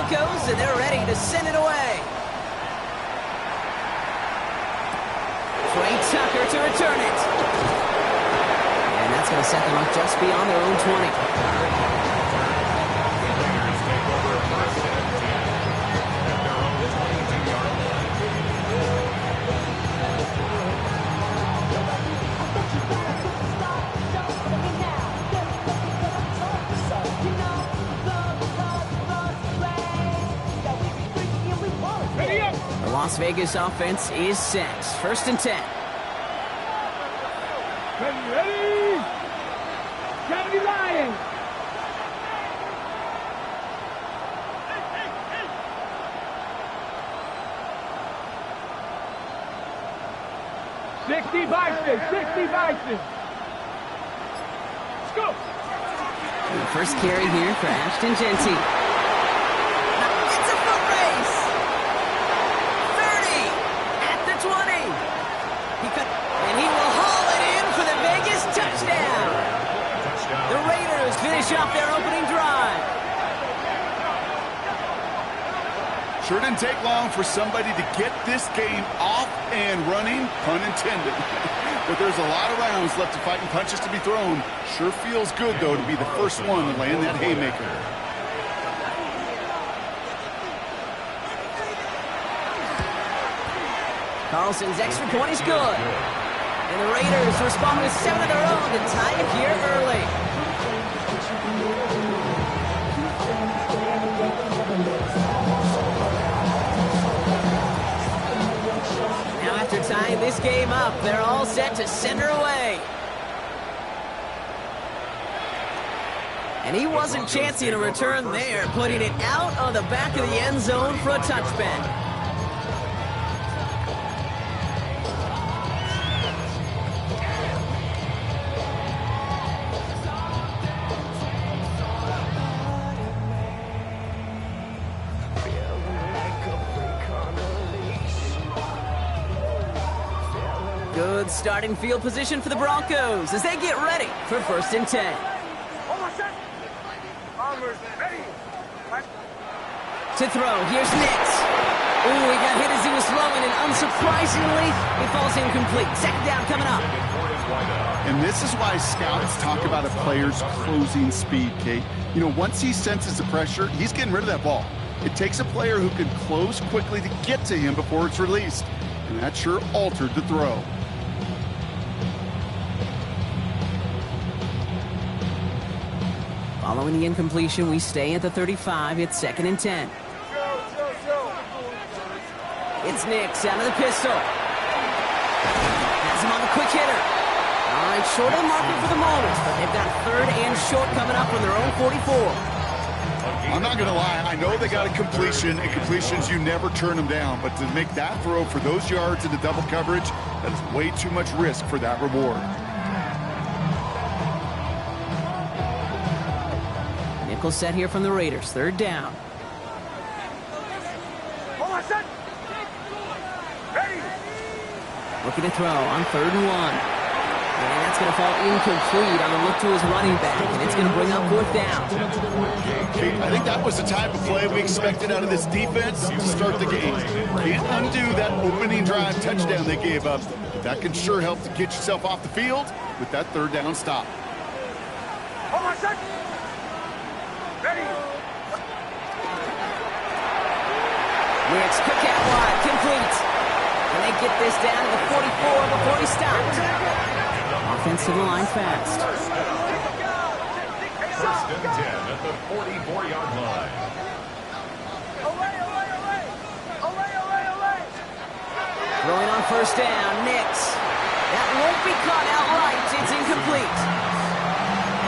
Broncos, and they're ready to send it away. Trey Tucker to return it. And that's going to set them up just beyond their own 20. The Las Vegas offense is set. 1st and 10. Ready? Johnny Lion. Sixty Bison. Let's go. The first carry here for Ashton Genty. It's a foot race. 30 at the 20. And he will haul it in for the Vegas touchdown. The Raiders finish off their opening drive. Sure didn't take long for somebody to get this game off and running, pun intended. But there's a lot of rounds left to fight and punches to be thrown. Sure feels good, though, to be the first one to land that haymaker. Carlson's extra point is good. And the Raiders respond with 7 of their own to tie it here early. Now after tying this game up, they're all set to send her away. And he wasn't chancing a return there, putting it out of the back of the end zone for a touchback. Good starting field position for the Broncos as they get ready for 1st and 10. To throw, here's Nix. Ooh, he got hit as he was throwing, and unsurprisingly, he falls incomplete. 2nd down coming up. And this is why scouts talk about a player's closing speed, Kate. You know, once he senses the pressure, he's getting rid of that ball. It takes a player who can close quickly to get to him before it's released. And that sure altered the throw. Following the incompletion, we stay at the 35. It's 2nd and 10. It's Nix out of the pistol. Has him on the quick hitter. All right, short of the marker for the moment, but they've got 3rd and short coming up from their own 44. I'm not going to lie. I know they got a completion, and completions, you never turn them down. But to make that throw for those yards into double coverage, that is way too much risk for that reward. Nickel set here from the Raiders. 3rd down. Looking to throw on 3rd and 1. And that's going to fall incomplete on the look to his running back, and it's going to bring up 4th down. I think that was the type of play we expected out of this defense to start the game. Can't undo that opening drive touchdown they gave up, but that can sure help to get yourself off the field with that 3rd down stop. Nix, quick out wide, complete. And they get this down to the 44 before he stopped. Offensive line fast. 1st and 10 at the 44-yard line. Throwing on 1st down, Nix. That won't be caught outright. It's incomplete.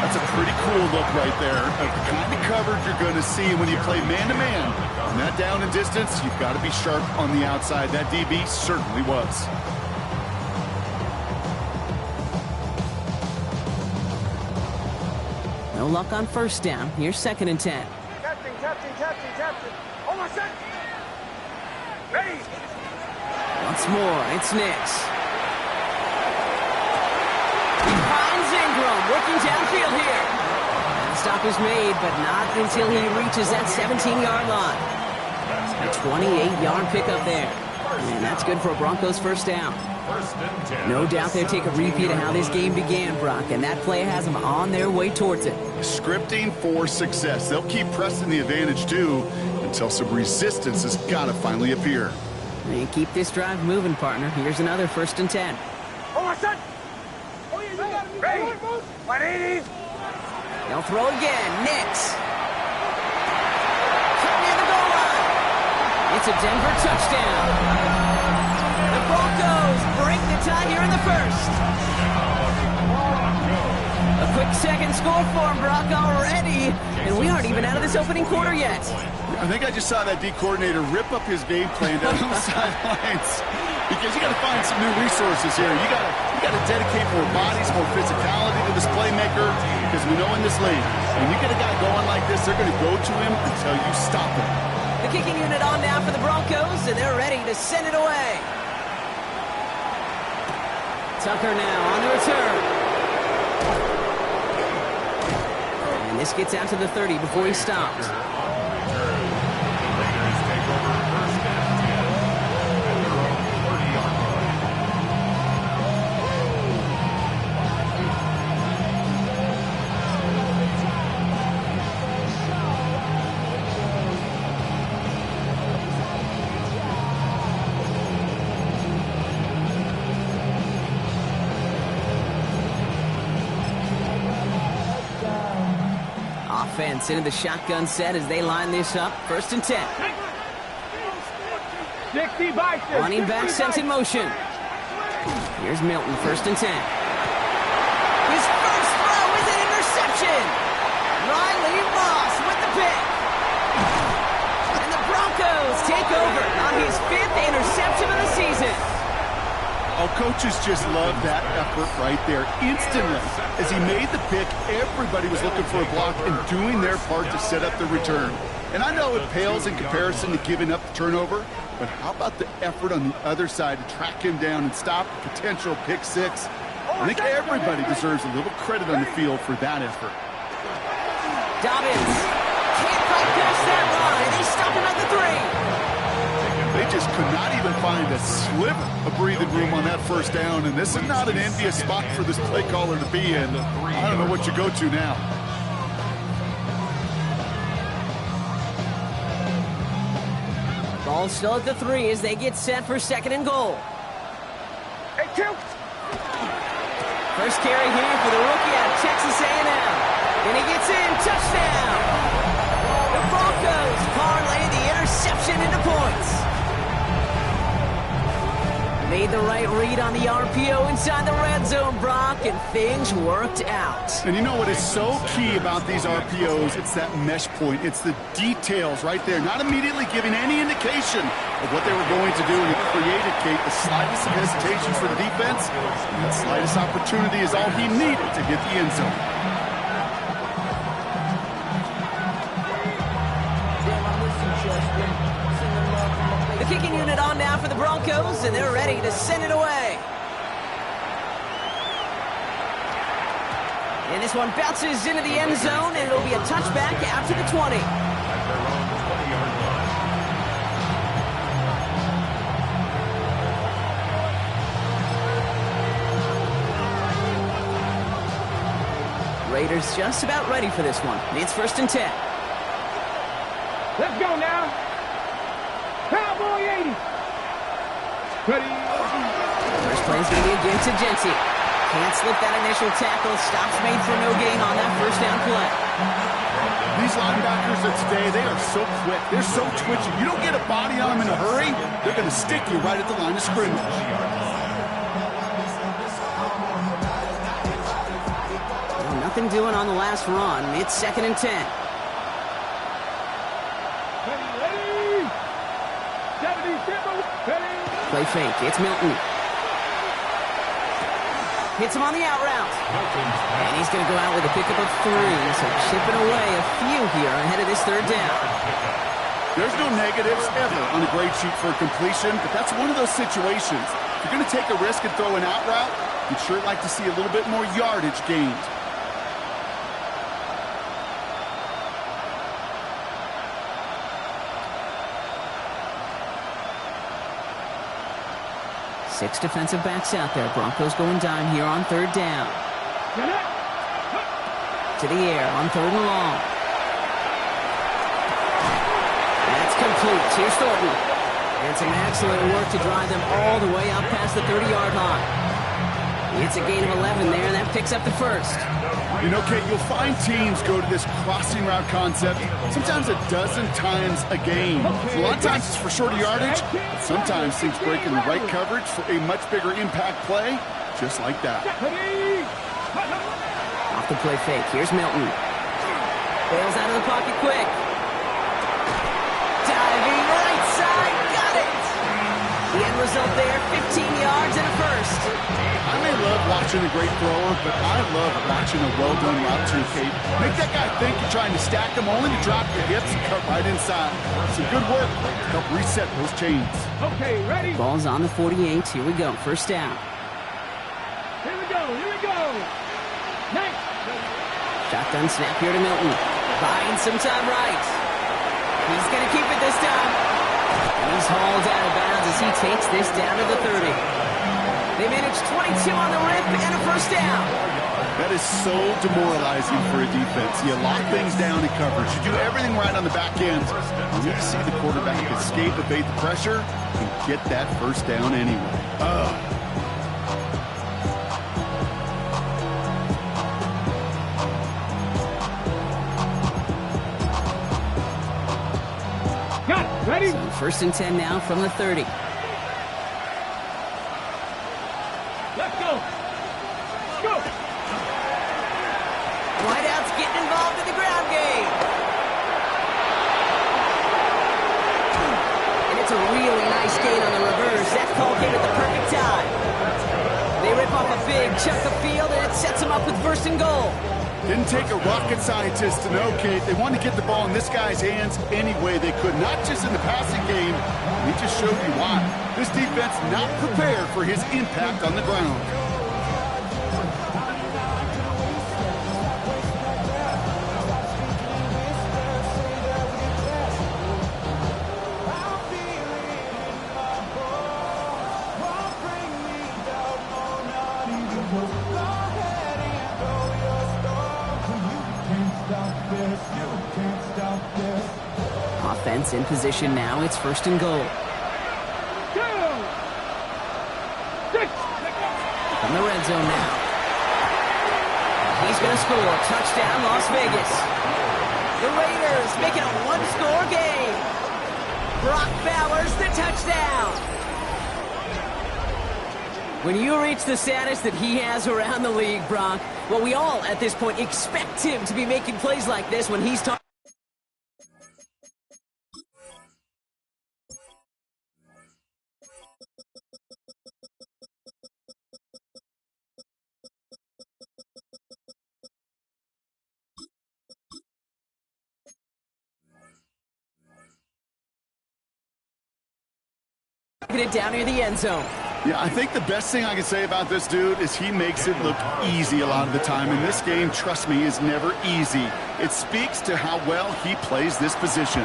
That's a pretty cool look right there. The kind of coverage you're going to see when you play man-to-man. On that down and distance, you've got to be sharp on the outside. That DB certainly was. No luck on 1st down. Here's 2nd and 10. Captain. Hold on, set. Ready. Once more, it's Nix. He finds Ingram, working downfield here. And the stop stop is made, but not until he reaches that 17-yard line. A 28-yard pickup there. And that's good for a Broncos first down. No doubt they'll take a repeat of how this game began, Brock, and that play has them on their way towards it. Scripting for success. They'll keep pressing the advantage, too, until some resistance has got to finally appear. And keep this drive moving, partner. Here's another 1st and 10. Oh, my son! Oh, yeah, you got it. Ready? 180. They'll throw again. Nix. Cut near the goal line. It's a Denver touchdown. The Broncos break the tie here in the first. A quick second score for him, Brock, already. And we aren't even out of this opening quarter yet. I think I just saw that D coordinator rip up his game plan down on the sidelines. Because you got to find some new resources here. You got to dedicate more bodies, more physicality to this playmaker. Because we know in this league, when you get a guy going like this, they're going to go to him until you stop him. The kicking unit on now for the Broncos, and they're ready to send it away. Tucker now on the return. And this gets out to the 30 before he stops. Offense into the shotgun set as they line this up. 1st and 10. 60 by 60. Running back sent in motion. Here's Milton, 1st and 10. His first throw is an interception. Riley Moss with the pick. And the Broncos take over on his 5th interception of the season. Oh, coaches just love that effort right there. Instantly, as he made the pick, everybody was looking for a block and doing their part to set up the return. And I know it pales in comparison to giving up the turnover, but how about the effort on the other side to track him down and stop a potential pick six? I think everybody deserves a little credit on the field for that effort. Dobbins can't quite pass that line. They stop him at the 3. They just could not even find a sliver of breathing room on that first down, and this is not an envious spot for this play caller to be in. I don't know what you go to now. Ball still at the 3 as they get set for 2nd and goal. Hey, Q. First carry here for the rookie out of Texas A&M. And he gets in. Touchdown! The Broncos parlay the interception into points. Made the right read on the RPO inside the red zone, Brock, and things worked out. And you know what is so key about these RPOs? It's that mesh point. It's the details right there. Not immediately giving any indication of what they were going to do, and it created, Kate, the slightest of hesitation for the defense. And that slightest opportunity is all he needed to hit the end zone. The kicking unit on now for the Broncos, and they're ready to send it away. And this one bounces into the end zone, and it'll be a touchback out to the 20. Raiders just about ready for this one. It's 1st and 10. Let's go now. Cowboy 80. Ready. First play is going to be against Genty. Can't slip that initial tackle. Stops made for no gain on that first down play. These linebackers of today, they are so quick. They're so twitchy. You don't get a body on them in a hurry, they're going to stick you right at the line of scrimmage. Nothing doing on the last run. It's 2nd and 10. Play fake. It's Milton. Hits him on the out route. And he's going to go out with a pickup of 3. So chipping away a few here ahead of this 3rd down. There's no negatives ever on a grade sheet for completion, but that's one of those situations. If you're going to take a risk and throw an out route, you'd sure like to see a little bit more yardage gained. 6 defensive backs out there. Broncos going dime here on 3rd down. To the air on 3rd and long. That's complete. Here's Thornton. And some excellent work to drive them all the way up past the 30-yard line. It's a gain of 11 there, and that picks up the first. You know, Kate, you'll find teams go to this crossing route concept sometimes a dozen times a game. A lot of times it's for shorter yardage, but sometimes things break in the right coverage for a much bigger impact play, just like that. Off the play fake. Here's Milton. Bails out of the pocket quick. Diving right side. Got it! The end result there, 15 yards and a first. I may love watching a great thrower, but I love watching a well-done route too, Kate. Make that guy think you're trying to stack him, only to drop your hips and cut right inside. Some good work to help reset those chains. Okay, ready? Ball's on the 48. Here we go. First down. Here we go. Nice. Shotgun snap here to Milton. Buying some time right. He's going to keep it this time. And he's hauled out of bounds as he takes this down to the 30. They managed 22 on the rip and a first down. That is so demoralizing for a defense. You lock things down in coverage. You do everything right on the back end. You need to see the quarterback escape, evade the pressure, and get that first down anyway. Got it. Ready? So 1st and 10 now from the 30. Let's go. Go. Whiteout's getting involved in the ground game. And it's a really nice gain on the reverse. That call came at the perfect time. They rip off a big chunk of field, and it sets them up with 1st and goal. Didn't take a rocket scientist to know, Kate. They wanted to get the ball in this guy's hands any way they could, not just in the passing game. He just showed you why. This defense not prepared for his impact on the ground. Offense in position now. It's 1st and goal. From the red zone now. He's going to score. Touchdown, Las Vegas. The Raiders making a one-score game. Brock Bowers, the touchdown. When you reach the status that he has around the league, Brock, well, we all at this point expect him to be making plays like this when he's talking. It down near the end zone. Yeah, I think the best thing I can say about this dude is he makes it look easy a lot of the time. And this game, trust me, is never easy. It speaks to how well he plays this position.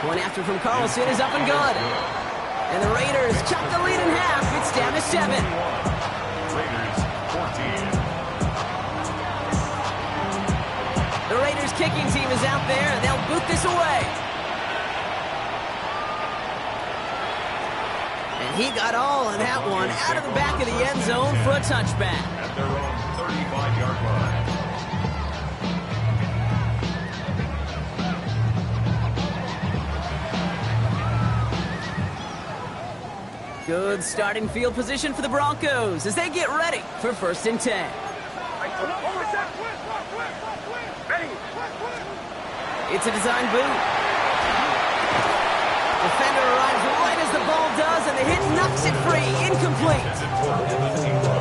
One after from Carlson is up and good. And the Raiders chop the lead in half. It's down to 7. Raiders 14. The Raiders kicking team is out there, and they'll boot this away. And he got all of that one out of the back of the end zone for a touchback. At their own 35-yard line. Good starting field position for the Broncos as they get ready for 1st and 10. It's a design boot. Defender arrives right as the ball does, and the hit knocks it free. Incomplete.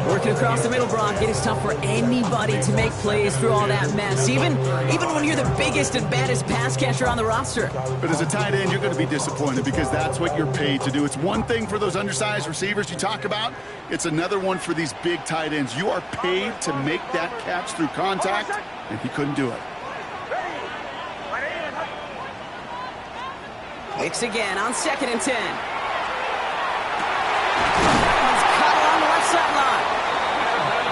Working across the middle, Brock, it is tough for anybody to make plays through all that mess, even when you're the biggest and baddest pass catcher on the roster. But as a tight end, you're going to be disappointed because that's what you're paid to do. It's one thing for those undersized receivers you talk about. It's another one for these big tight ends. You are paid to make that catch through contact, and he couldn't do it. Mix again on 2nd and 10. sideline.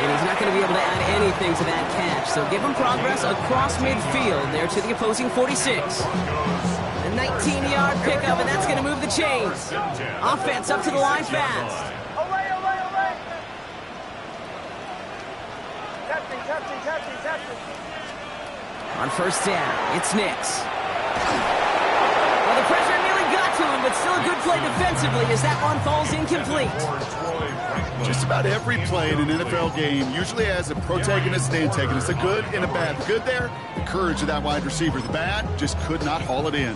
And he's not going to be able to add anything to that catch, so give him progress across midfield there to the opposing 46. A 19-yard pickup, and that's going to move the chains. Offense up to the line fast. On first down, it's Nix. Well, the pressure nearly got to him, but still a good play defensively as that one falls incomplete. Just about every play in an NFL game usually has a protagonist and antagonist, a good and a bad. The good there, the courage of that wide receiver. The bad, just could not haul it in.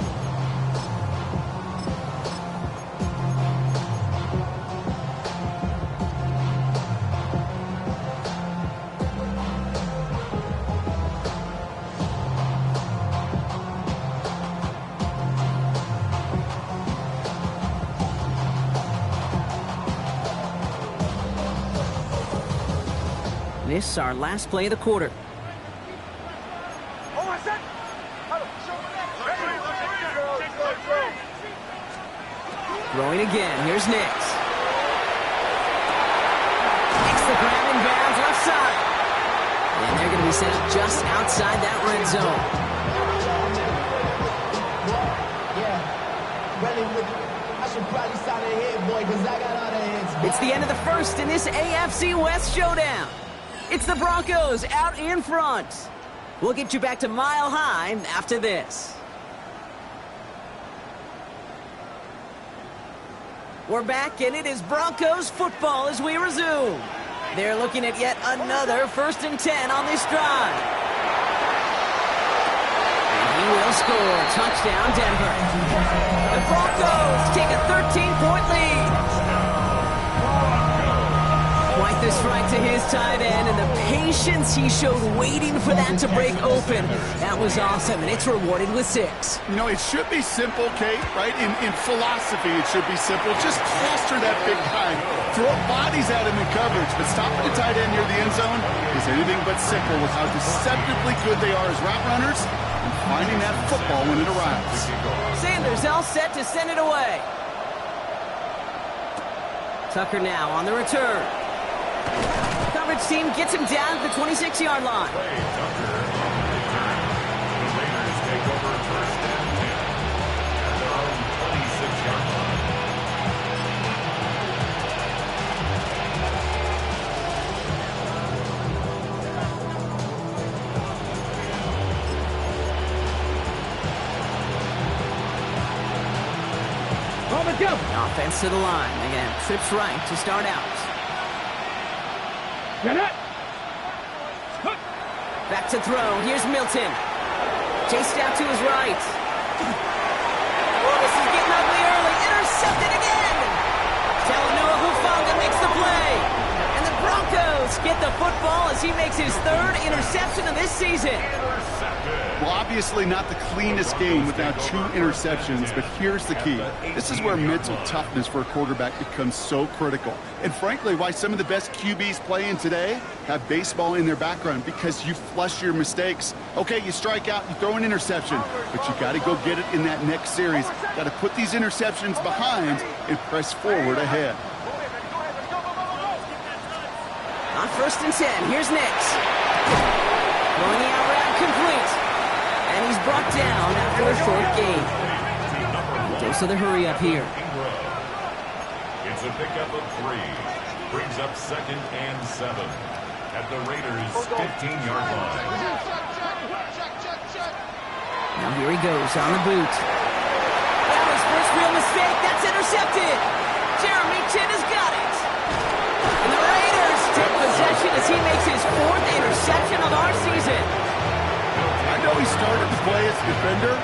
This is our last play of the quarter. Throwing again. Here's Nix. Makes the grab in bounds left side. And they're going to be set up just outside that red zone. It's the end of the first in this AFC West showdown. It's the Broncos out in front. We'll get you back to Mile High after this. We're back, and it is Broncos football as we resume. They're looking at yet another 1st and 10 on this drive. And he will score. Touchdown, Denver. The Broncos take a 13-point lead. Quite the strike to his tight end, and the patience he showed waiting for that to break open. That was awesome, and it's rewarded with 6. You know, it should be simple, Kate, right? In philosophy, it should be simple. Just cluster that big guy. Throw bodies at him in coverage, but stopping the tight end near the end zone is anything but simple with how deceptively good they are as route runners and finding that football when it arrives. Sanders all set to send it away. Tucker now on the return. Coverage team gets him down at the 26-yard line. The Raiders take over 1st and 10 at their own 26-yard line. Offense to the line. Again, trips right to start out. Back to throw. Here's Milton. Chased out to his right. Oh, this is getting ugly early. Intercepted again. Talanoa Hufanga makes the play. And the Broncos get the football as he makes his 3rd interception of this season. Well, obviously not the cleanest game without 2 interceptions, but here's the key. This is where mental toughness for a quarterback becomes so critical. And frankly, why some of the best QBs playing today have baseball in their background, because you flush your mistakes. Okay, you strike out, you throw an interception, but you got to go get it in that next series. Got to put these interceptions behind and press forward ahead. On 1st and 10, here's Nix. Throwing the out route complete. And he's brought down after a short gain. Dose of the hurry up here. It's a pickup of 3. Brings up 2nd and 7 at the Raiders' 15-yard line. Now here he goes on the boot. That was first real mistake. That's intercepted. Jeremy Chin has got it. And the Raiders take possession as he makes his 4th interception of our season. I know he started the play as a defender.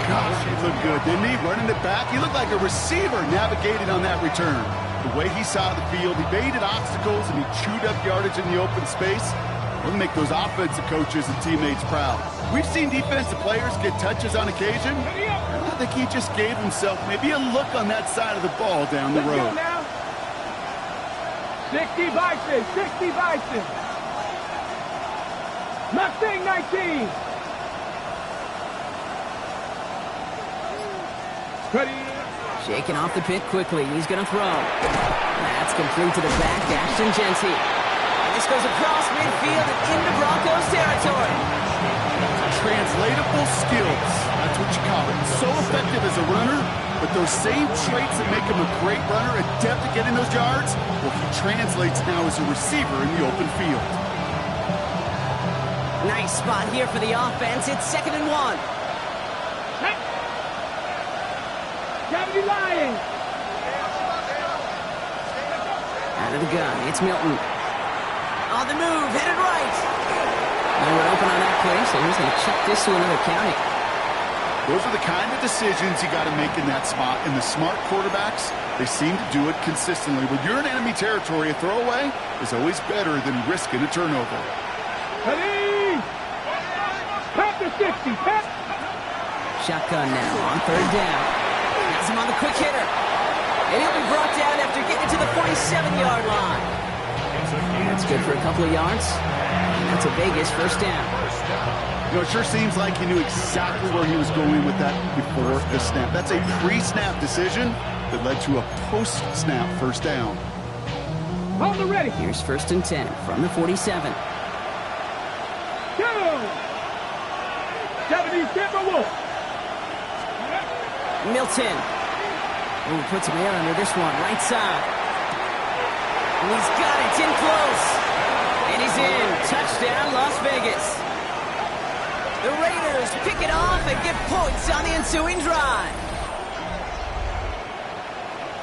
Gosh, he looked good, didn't he? Running it back. He looked like a receiver navigating on that return. The way he saw the field, he baited obstacles and he chewed up yardage in the open space. We'll make those offensive coaches and teammates proud. We've seen defensive players get touches on occasion. I think he just gave himself maybe a look on that side of the ball down the road. 60 Bison, 60 Bison. Mustang 19. Ready. Shaking off the pit quickly. He's going to throw. That's complete to the back, Ashton Genty. And this goes across midfield and into Broncos territory. Translatable skills. That's what you call it. So effective as a runner, but those same traits that make him a great runner, adept at getting those yards, well, he translates now as a receiver in the open field. Nice spot here for the offense. It's 2nd and 1. Cavity Lions. Out of the gun, it's Milton. On the move, headed right. They were open on that play, so he's going to check this to another county. Those are the kind of decisions you got to make in that spot. And the smart quarterbacks, they seem to do it consistently. When you're in enemy territory, a throwaway is always better than risking a turnover. Ready? Pep to 60. Pep. Shotgun now on 3rd down. Has him on the quick hitter. And he'll be brought down after getting to the 47-yard line. That's good for a couple of yards. That's a Vegas 1st down. You know, it sure seems like he knew exactly where he was going with that before the snap. That's a pre-snap decision that led to a post-snap 1st down. Hold the ready. Here's 1st and 10 from the 47. Go. 70 Timberwolves. Milton. Ooh, puts him air under this one, right side. And he's got it, it's in close. And he's in. Touchdown, Las Vegas. The Raiders pick it off and get points on the ensuing drive.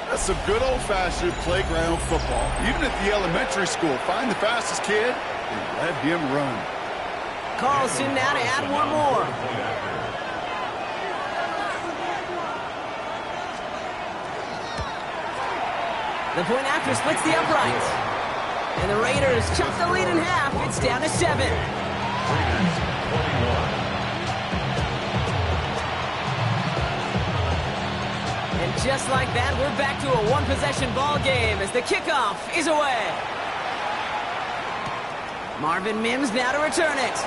That's some good old-fashioned playground football. Even at the elementary school, find the fastest kid and let him run. Carlson now to add one more. The point after splits the upright. And the Raiders chop the lead in half. It's down to 7. And just like that, we're back to a one-possession ball game as the kickoff is away. Marvin Mims now to return it.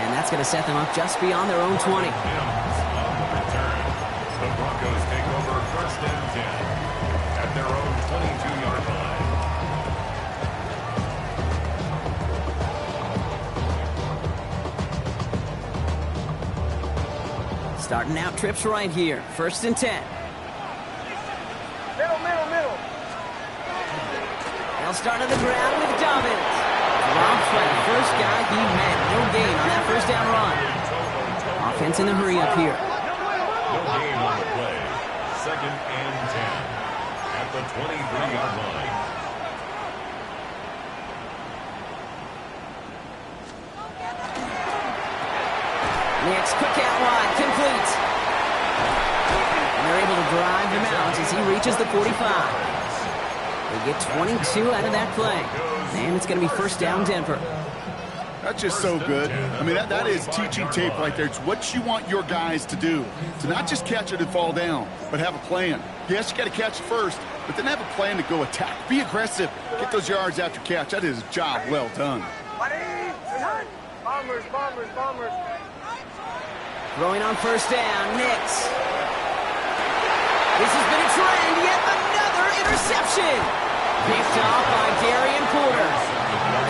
And that's going to set them up just beyond their own 20. The Broncos take over 1st and 10 at their own 22-yard line. Starting out trips right here. 1st and 10. Middle. They'll start on the ground with Dobbins. Drops by the first guy he met. No gain on that 1st down run. Offense in the hurry up here. No gain on the play. 2nd and 10 at the 23-yard line. Next, quick out wide, complete. And they're able to drive him out as he reaches the 45. They get 22 out of that play. And it's going to be 1st down Denver. That's just so good. I mean, that is teaching tape right there. It's what you want your guys to do. To not just catch it and fall down, but have a plan. Yes, you got to catch it first, but then have a plan to go attack. Be aggressive. Get those yards after catch. That is a job well done. Bombers. Throwing on 1st down, Nix. This has been a trend, yet another interception. Picked off by Darian Porter.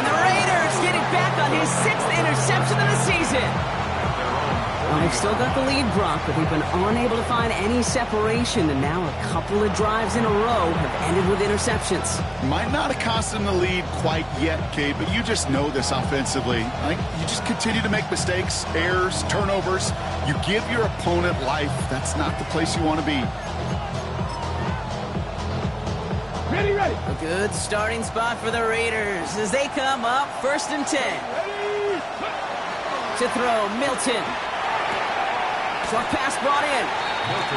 And the Raiders get it back on his 6th interception of the season. Well, they've still got the lead, Brock, but they've been unable to find any separation, and now a couple of drives in a row have ended with interceptions. Might not have cost them the lead quite yet, Kate, but you just know this offensively. Like, you just continue to make mistakes, errors, turnovers. You give your opponent life. That's not the place you want to be. Ready. A good starting spot for the Raiders as they come up 1st and 10. Ready. To throw, Milton. Short pass brought in.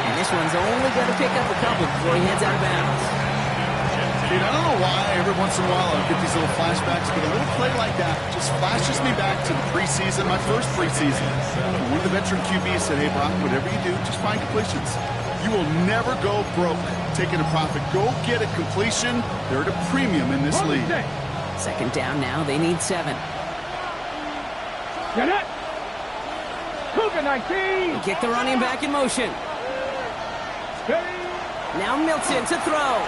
And this one's only going to pick up a couple before he heads out of bounds. Dude, I don't know why every once in a while I get these little flashbacks, but a little play like that just flashes me back to the preseason, my first preseason. One of the veteran QBs said, hey, Brock, whatever you do, just find completions. You will never go broke taking a profit. Go get a completion. They're at a premium in this league. 2nd down now. They need 7. Get it. Cougar 19. Kick the running back in motion. Ready. Now Milton to throw.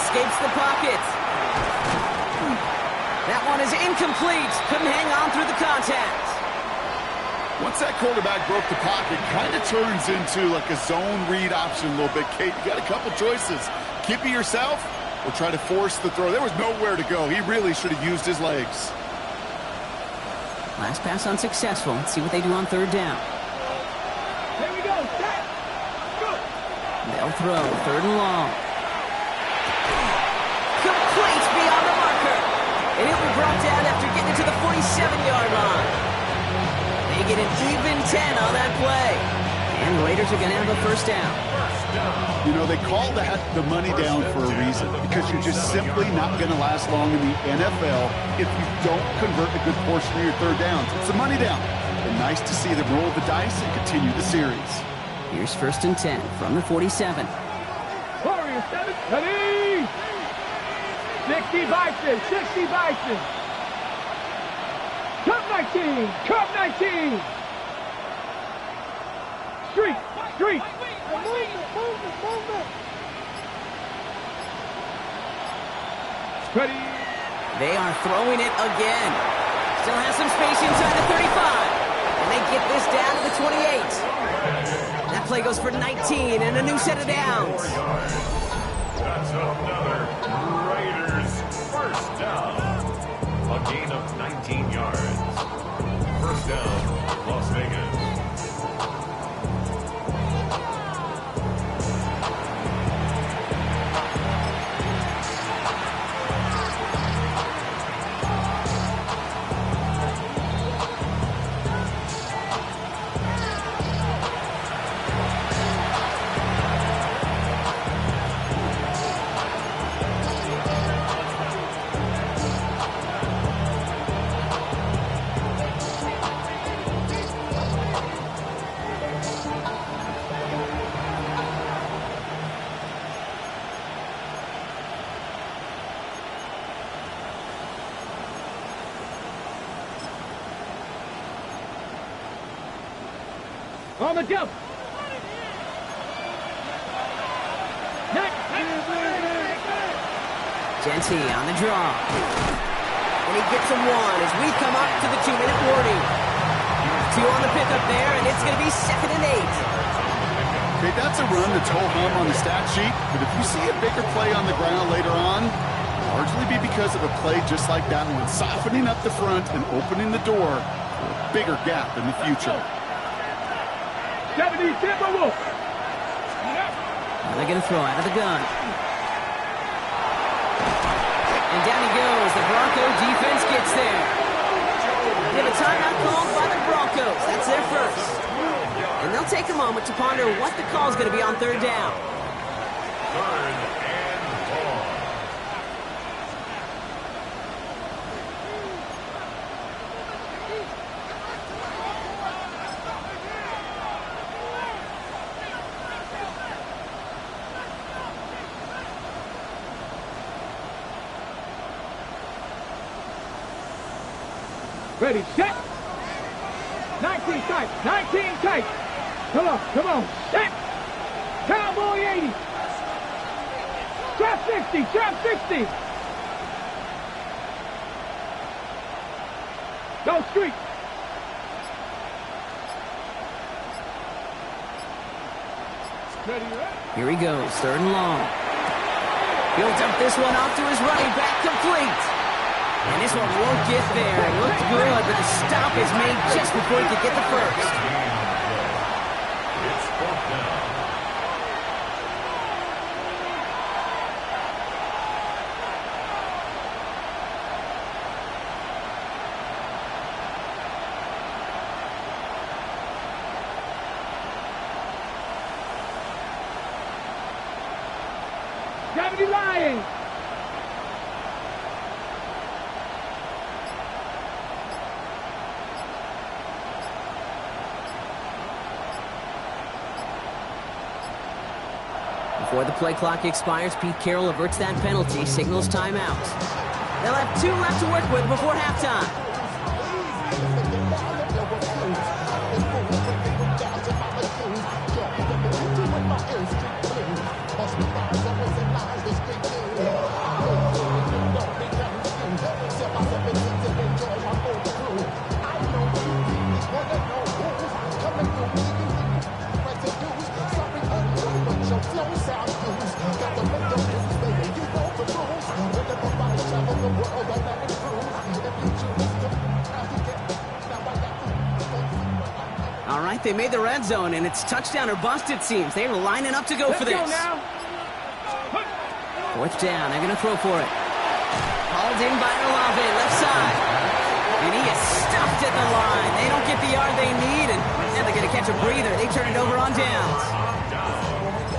escapes the pocket. That one is incomplete. Couldn't hang on through the contact. Once that quarterback broke the pocket, kind of turns into like a zone read option a little bit, Kate. You got a couple choices. Keep it yourself or try to force the throw. There was nowhere to go. He really should have used his legs. Last pass unsuccessful. Let's see what they do on third down. Here we go. Set. Go. They'll throw. Third and long. Complete beyond the marker. And he'll be brought down after getting it to the 47-yard line. They get an even 10 on that play. And the Raiders are going to have a first down. You know, they call that the money down for a reason, because you're just simply not going to last long in the NFL if you don't convert a good portion of your third downs. It's the money down. And nice to see them roll the dice and continue the series. Here's first and 10 from the 47. Warriors 7. Ready. 60 Bison. 60 Bison. Cup 19. Cup 19. Street. Street. Movement. Ready. They are throwing it again. Still has some space inside the 35. And they get this down to the 28. That play goes for 19 and a new set of downs. That's another Raiders first down. A gain of 19 yards. First down, Las Vegas. On the jump. Genty on the draw. And he gets him one as we come up to the 2-minute warning. 2 on the pickup there, and it's going to be 2nd and 8. Okay, that's a run that's ho-hum on the stat sheet, but if you see a bigger play on the ground later on, largely be because of a play just like that one, softening up the front and opening the door for a bigger gap in the future. 70 Timberwolves. Now they're going to throw out of the gun. And down he goes. The Bronco defense gets there. They have a timeout called by the Broncos. That's their first. And they'll take a moment to ponder what the call is going to be on third down. Third and long. Ready, set. 19 tight, 19 tight. Come on, set. Cowboy 80. Trap 60, trap 60. Go street. Ready, Here he goes, 3rd and long. He'll dump this one off to his running back, complete. And this one won't get there. It looked good, but the stop is made just before he could get the first. It's 4th down. Gravity lying. Before the play clock expires, Pete Carroll averts that penalty, signals timeout. They'll have 2 left to work with before halftime. right, they made the red zone, and it's touchdown or bust, it seems. They were lining up to go for this. Fourth down, they're going to throw for it. Hauled in by Olave, left side. And he is stuffed at the line. They don't get the yard they need, and now they're going to catch a breather. They turn it over on downs.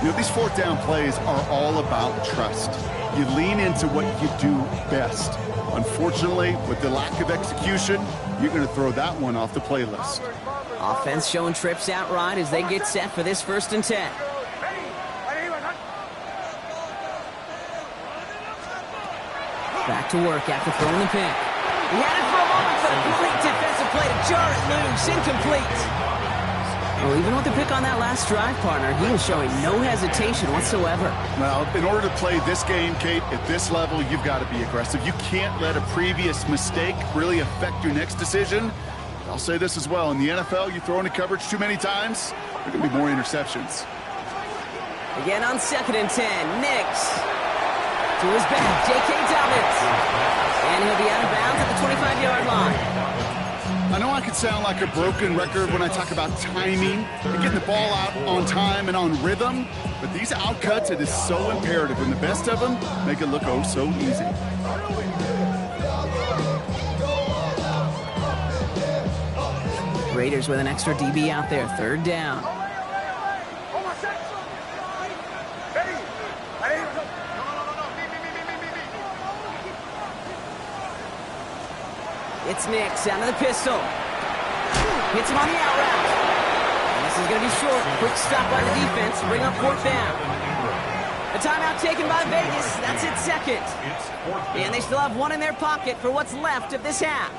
You know, these fourth down plays are all about trust. You lean into what you do best. Unfortunately, with the lack of execution, you're going to throw that one off the playlist. Offense showing trips outright as they get set for this 1st and 10. Back to work after throwing the pick. He had it for a moment, but a complete defensive play to jar it loose. Incomplete. Well, even with the pick on that last drive, partner, he was showing no hesitation whatsoever. Well, in order to play this game, Kate, at this level, you've got to be aggressive. You can't let a previous mistake really affect your next decision. I'll say this as well. In the NFL, you throw into coverage too many times, there are going to be more interceptions. Again on 2nd and 10. Nix to his back. J.K. Dobbins. And he'll be out of bounds at the 25-yard line. I know I could sound like a broken record when I talk about timing and getting the ball out on time and on rhythm, but these outcuts, it is so imperative, and the best of them make it look oh so easy. Raiders with an extra DB out there, 3rd down. It's Nix out of the pistol. Hits him on the out route. And this is going to be short. Quick stop by the defense. Bring up 4th down. A timeout taken by Vegas. That's its 2nd. And they still have one in their pocket for what's left of this half.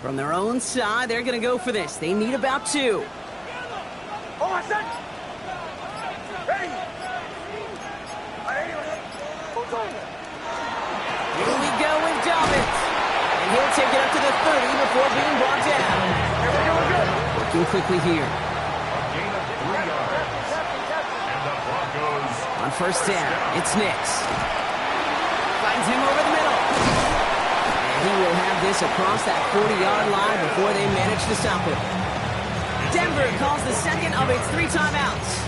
From their own side, they're going to go for this. They need about 2. Here we go with Dobbins. And he'll take it up to the 30 before being brought down. Working quickly here. On 1st down, it's Nix. Finds him over the middle. He will have this across that 40-yard line before they manage to stop him. Denver calls the 2nd of its 3 timeouts.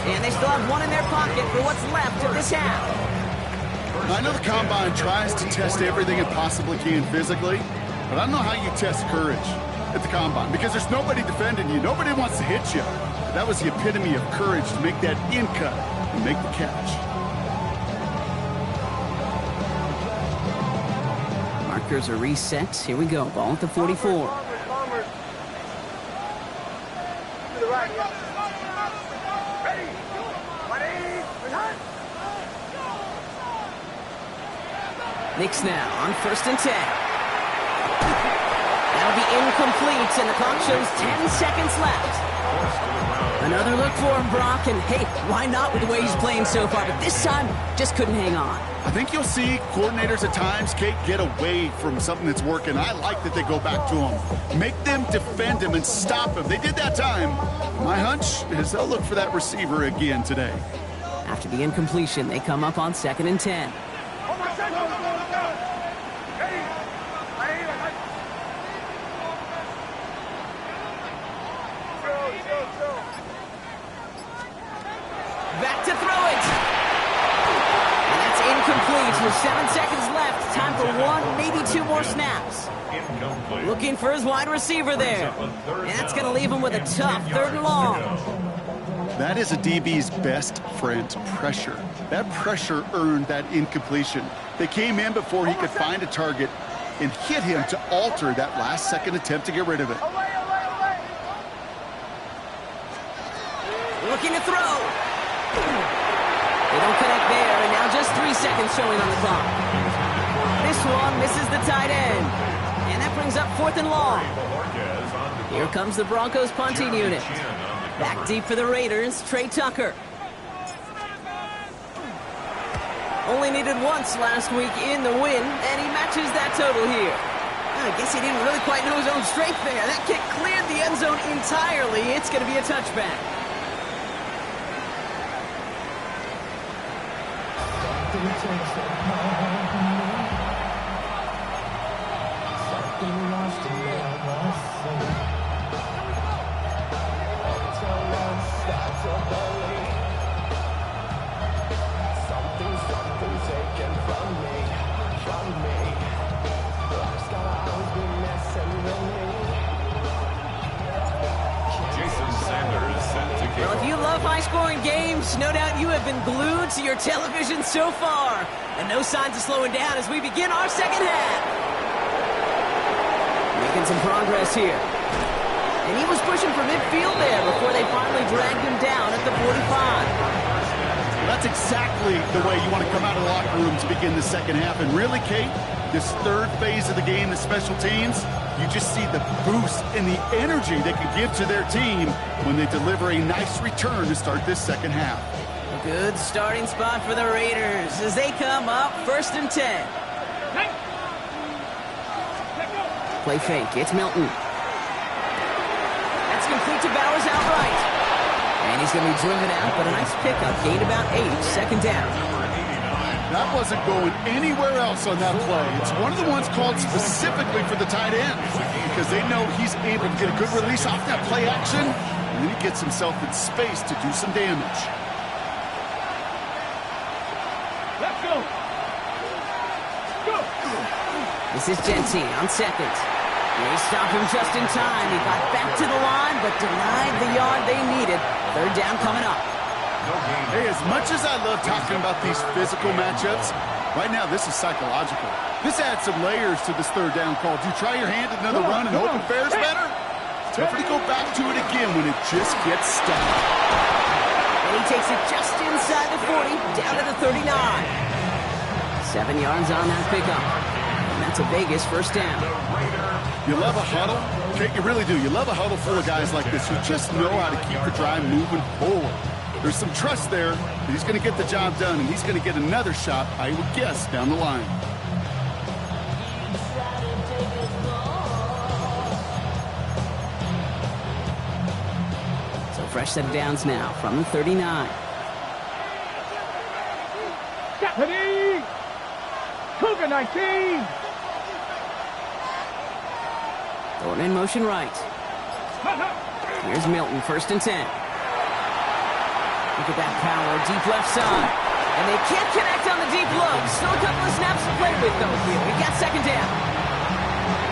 And they still have one in their pocket for what's left of this half. I know the Combine tries to test everything it possibly can physically, but I don't know how you test courage at the Combine, because there's nobody defending you. Nobody wants to hit you. But that was the epitome of courage to make that in cut and make the catch. Markers are reset. Here we go. Ball at the 44. Nix now on 1st and 10. That'll be incomplete, and the clock shows 10 seconds left. Another look for him, Brock, and hey, why not with the way he's playing so far? But this time, just couldn't hang on. I think you'll see coordinators at times, Kate, get away from something that's working. I like that they go back to him. Make them defend him and stop him. They did that time. My hunch is they'll look for that receiver again today. After the incompletion, they come up on 2nd and 10. Back to throw it. And that's incomplete with 7 seconds left. Time for 1, maybe 2 more snaps. Looking for his wide receiver there. And that's going to leave him with a tough 3rd and long. That is a DB's best friend, pressure. That pressure earned that incompletion. They came in before he could find a target and hit him to alter that last-second attempt to get rid of it. Looking to throw. They don't connect there, and now just 3 seconds showing on the clock. This one misses the tight end. And that brings up 4th and long. Here comes the Broncos punting unit. Back deep for the Raiders, Trey Tucker. Only needed once last week in the win, and he matches that total here. I guess he didn't really quite know his own strength there. That kick cleared the end zone entirely. It's going to be a touchback. Well, if you love high-scoring games, no doubt you have been glued to your television so far. And no signs of slowing down as we begin our second half. Making some progress here. And he was pushing for midfield there before they finally dragged him down at the 45. That's exactly the way you want to come out of the locker room to begin the second half. And really, Kate, this third phase of the game, the special teams, you just see the boost and the energy they can give to their team when they deliver a nice return to start this second half. A good starting spot for the Raiders as they come up 1st and 10. Play fake. It's Milton. That's complete to Bowers outright. And he's going to be driven out, but a nice pickup. Gained about 8. 2nd down. That wasn't going anywhere else on that play. It's one of the ones called specifically for the tight end because they know he's able to get a good release off that play action, and then he gets himself in space to do some damage. Let's go. Go. This is Genty on 2nd. They stopped him just in time. He got back to the line, but denied the yard they needed. 3rd down coming up. Hey, as much as I love talking about these physical matchups, right now this is psychological. This adds some layers to this 3rd down call. Do you try your hand at another run and hope it fares better? Tougher to go back to it again when it just gets stuck. And he takes it just inside the 40, down to the 39. 7 yards on that pickup. And that's a Vegas 1st down. You love a huddle? Kate, you really do. You love a huddle full of guys like this who just know how to keep the drive moving forward. There's some trust there that he's going to get the job done, and he's going to get another shot, I would guess, down the line. So fresh set of downs now from the 39. Ready. Cougar 19. Throwing in motion right. Here's Milton, 1st and 10. Look at that power, deep left side. And they can't connect on the deep low. Still a couple of snaps to play with, though. We got 2nd down.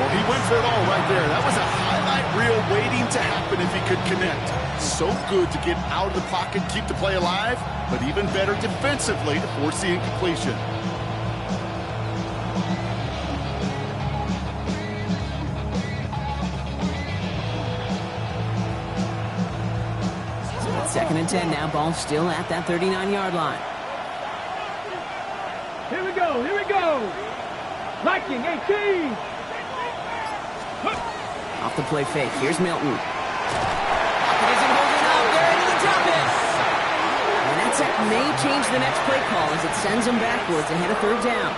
Well, he went for it all right there. That was a highlight reel waiting to happen if he could connect. So good to get out of the pocket, keep the play alive, but even better defensively to force the incompletion. Second and 10 now. Ball still at that 39-yard line. Here we go. Here we go. Viking 18. Off the play fake. Here's Milton. Pocket isn't holding up. They're into the drop it. And that set may change the next play call as it sends them backwards ahead of 3rd down.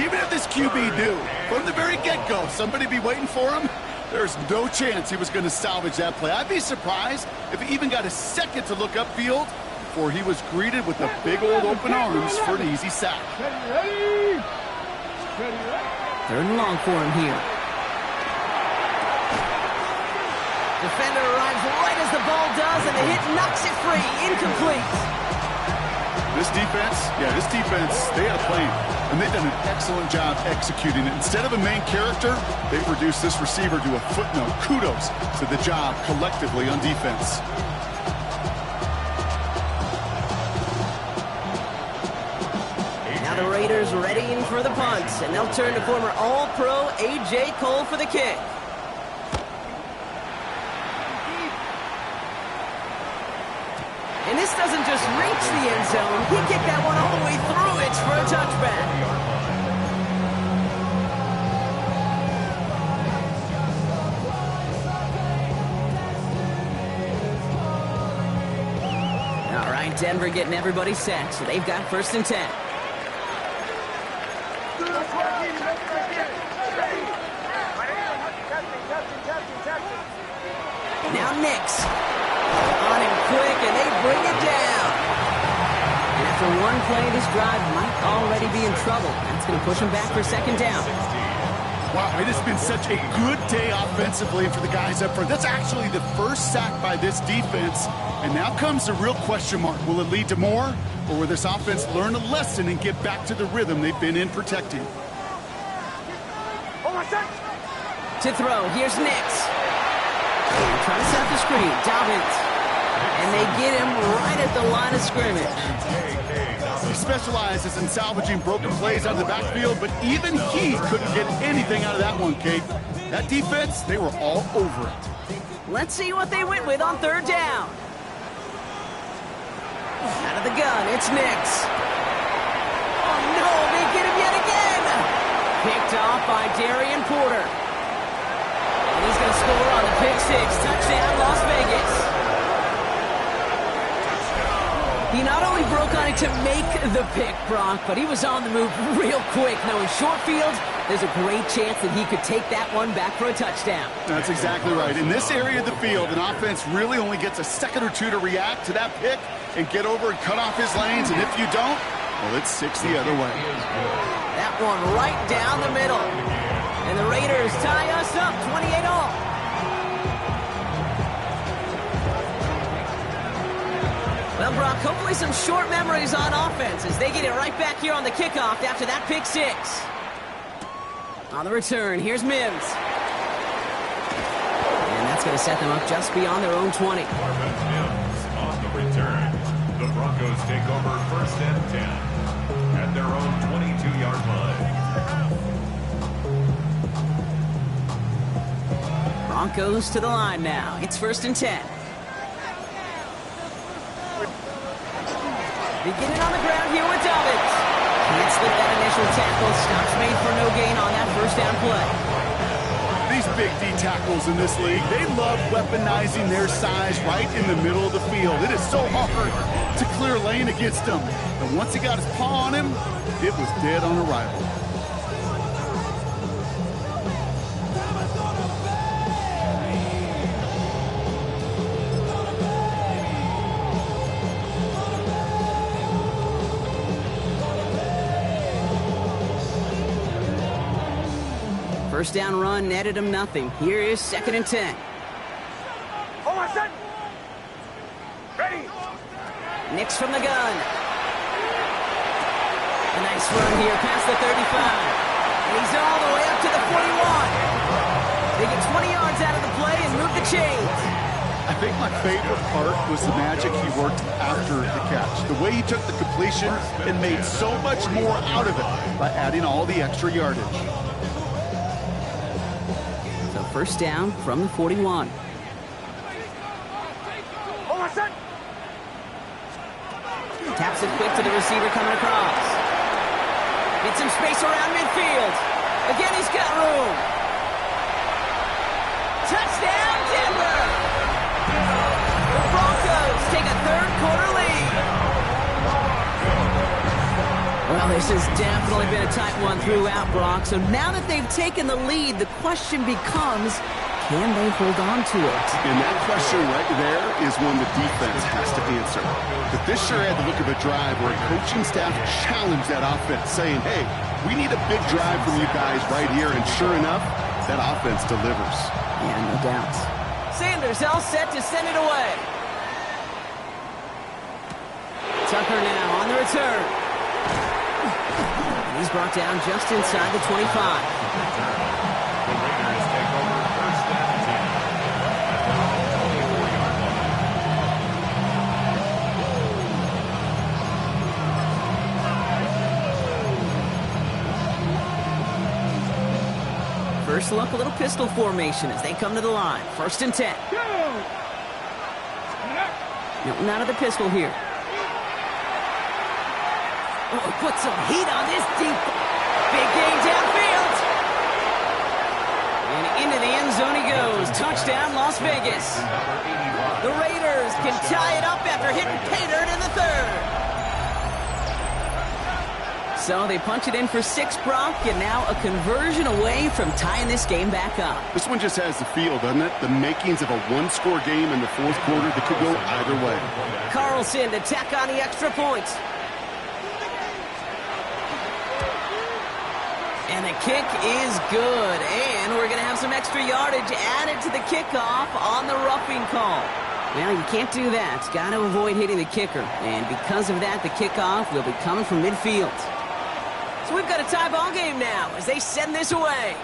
Even if this QB knew from the very get-go somebody be waiting for him, there's no chance he was going to salvage that play. I'd be surprised if he even got a second to look upfield before he was greeted with the big old open arms for an easy sack. Ready. 3rd and long for him here. Defender arrives right as the ball does, and the hit knocks it free. Incomplete. This defense, they had a plan, and they've done an excellent job executing it. Instead of a main character, they reduced this receiver to a footnote. Kudos to the job collectively on defense. Now the Raiders readying for the punt, and they'll turn to former All-Pro A.J. Cole for the kick. And this doesn't just reach the end zone. He kicked that one all the way through it for a touchback. Denver getting everybody set, so they've got 1st and 10. Now Knicks. On him quick, and they bring it down. And after one play, this drive might already be in trouble. That's going to push him back for 2nd down. Wow, it has been such a good day offensively for the guys up front. That's actually the first sack by this defense. And now comes the real question mark. Will it lead to more? Or will this offense learn a lesson and get back to the rhythm they've been in protecting? To throw, here's Knicks. Trying to set up the screen, Dobbins. And they get him right at the line of scrimmage. He specializes in salvaging broken plays out of the backfield, but even he couldn't get anything out of that one, Kate. That defense, they were all over it. Let's see what they went with on 3rd down. Out of the gun, it's Knicks. Oh no, they get him yet again. Picked off by Darian Porter. And he's going to score on the pick 6. Touchdown, Las Vegas. He not only broke on it to make the pick, Brock, but he was on the move real quick. Knowing short field, there's a great chance that he could take that one back for a touchdown. That's exactly right. In this area of the field, an offense really only gets a second or two to react to that pick and get over and cut off his lanes. And if you don't, well, it's 6 the other way. That one right down the middle. And the Raiders tie us up 28-all. Well, Brock, hopefully some short memories on offense as they get it right back here on the kickoff after that pick 6. On the return, here's Mims. And that's going to set them up just beyond their own 20. Marvin Mims on the return. The Broncos take over 1st and 10 at their own 22-yard line. Broncos to the line now. It's 1st and 10. Beginning on the ground here with Dobbins. Can't slip that initial tackle. Stops made for no gain on that 1st down play. These big D tackles in this league, they love weaponizing their size right in the middle of the field. It is so hard to clear lane against them. And once he got his paw on him, it was dead on arrival. First down run netted him nothing. Here is 2nd and 10. Hold on, set. Ready. Knicks from the gun. A nice run here past the 35. And he's all the way up to the 41. They get 20 yards out of the play and move the chains. I think my favorite part was the magic he worked after the catch. The way he took the completion and made so much more out of it by adding all the extra yardage. So 1st down from the 41. Hold on, set. Taps it quick to the receiver coming across. Gets some space around midfield. Again, he's got room. Touchdown, Denver! The Broncos take a 3rd quarter lead. Well, this has definitely been a tight one throughout, Brock. So now that they've taken the lead, the question becomes, can they hold on to it? And that question right there is one the defense has to answer. But this sure had the look of a drive where a coaching staff challenged that offense, saying, hey, we need a big drive from you guys right here. And sure enough, that offense delivers. Yeah, no doubt. Sanders all set to send it away. Tucker now on the return. He's brought down just inside the 25. The Raiders take over 1st and 10 at their own 24-yard line. First look, a little pistol formation as they come to the line. 1st and 10. Milton out of the pistol here. Oh, put some heat on this deep. Big game downfield. And Into the end zone he goes. Touchdown, Las Vegas. The Raiders can tie it up after hitting pay dirt in the third. So they punch it in for 6, Brock, and now a conversion away from tying this game back up. This one just has the feel, doesn't it? The makings of a one-score game in the fourth quarter that could go either way. Carlson to tack on the extra points. And the kick is good. And we're going to have some extra yardage added to the kickoff on the roughing call. Well, you can't do that. Got to avoid hitting the kicker. And because of that, the kickoff will be coming from midfield. So we've got a tie ball game now as they send this away.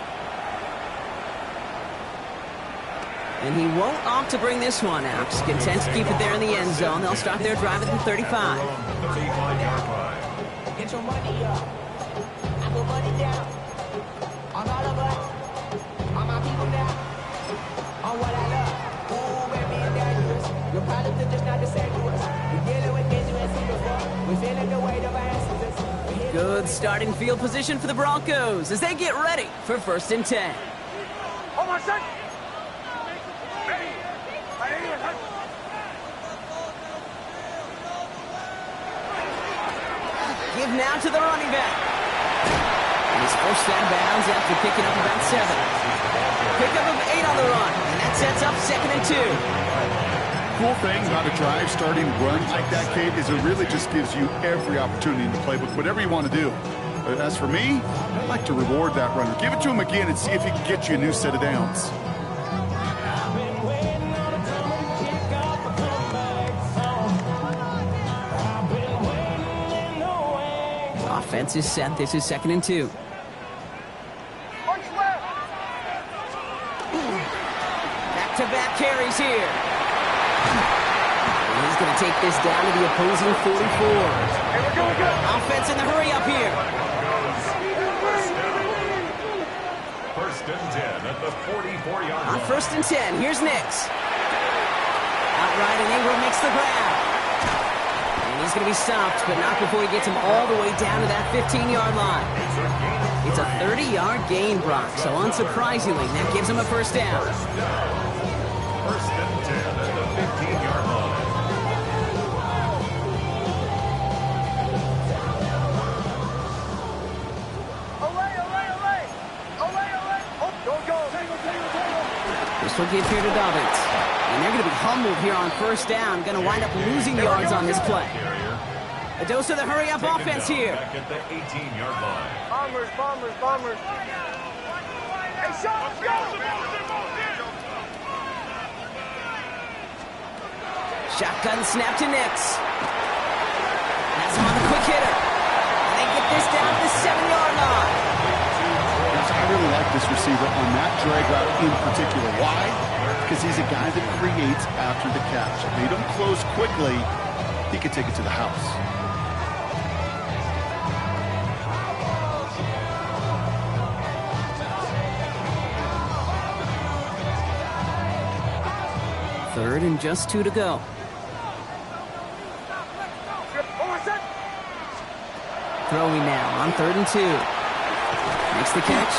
And he won't opt to bring this one out. He's content to keep it there in the end zone. They'll start their drive at the 35. Get your money up. I put money down. On all of us. On my people now. On what I love. Ooh, baby, it's dangerous. Your problems are just not the same to us. We're dealing with things you ain't seen before. We're feeling the weight of our ancestors. Good starting field position for the Broncos as they get ready for 1st and 10. Hold on, son. Give now to the running back. And he's forced out of bounds after picking up about 7. Pickup of 8 on the run, and that sets up 2nd and 2. Cool thing about a drive starting run like that, Kate, is it really just gives you every opportunity in the playbook, whatever you want to do. But as for me, I'd like to reward that runner. Give it to him again and see if he can get you a new set of downs. Offense is set. This is 2nd and 2. Back-to-back carries here. And he's going to take this down to the opposing 44. Offense in the hurry up here. 1st and 10 at the 44-yard On line. 1st and 10, here's Nix. Outright, and Ingram makes the grab. And he's going to be stopped, but not before he gets him all the way down to that 15-yard line. It's a 30-yard gain, Brock, so unsurprisingly, that gives him a 1st down. 1st and 10 at the 15-yard line. This will give here to Dobbins. And they're going to be humbled here on 1st down. Going to wind up losing yards on this play. A dose of the hurry-up offense here. Back at the 18-yard line. Bombers. Hey, Sean, let's go! Shotgun snap to Nix. That's him on the quick hitter. And they get this down to the 7-yard line. I really like this receiver on that drag route in particular. Why? Because he's a guy that creates after the catch. If they don't close quickly, he could take it to the house. Third and just 2 to go. Throwing now on 3rd and 2. Makes the catch.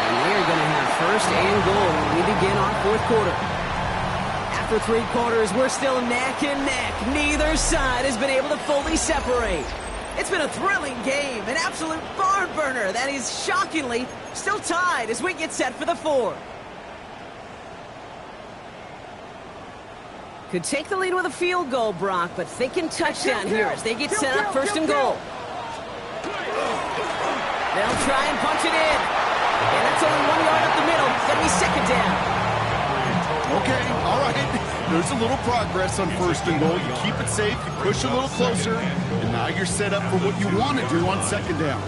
And they're going to have 1st and goal when we begin our 4th quarter. After 3 quarters, we're still neck and neck. Neither side has been able to fully separate. It's been a thrilling game, an absolute barn burner that is shockingly still tied as we get set for the 4th. Could take the lead with a field goal, Brock, but thinking touchdown here as they get set up 1st and goal. They'll try and punch it in. And that's only 1 yard up the middle. It's going to be 2nd down. Okay, all right. There's a little progress on 1st and goal. You keep it safe, you push a little closer, and now you're set up for what you want to do on 2nd down.